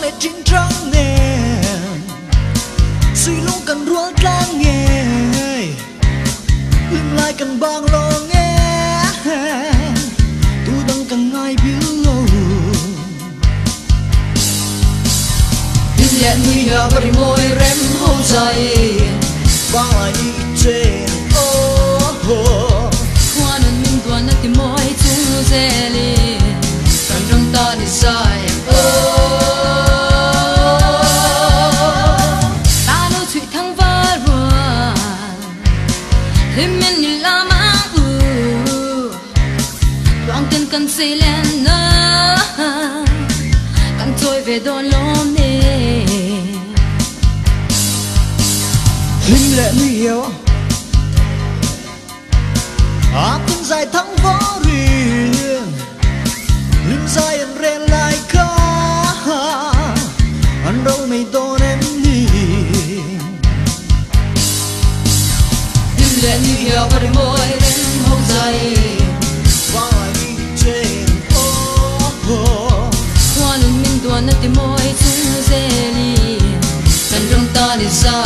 lệ chính trắng nè suy lúc cần ruột lang nghe lưng lại cần bang lo nghe tôi đang cần ai biết tin nhẹ nguy hiểm và môi rem hôn dài bang lại đi trên hoa nụ mình tuan nát môi chung dễ li cần trong ta đi sai ta đâu chuyện thăng vỡ rồi thêm mình như la mang loang tin cần xây lên nơ cần trôi về đôi lối nè linh lệ nguy hiểm tiếng dài thắng võ riêng linh dài anh rèn lại ca anh đâu mày tôn em đi linh lệ nguy hiểm và đôi môi đến hôn dài vang lại đi trên hoa nụ mình tuan nát môi chung dễ li cần trong ta đi xa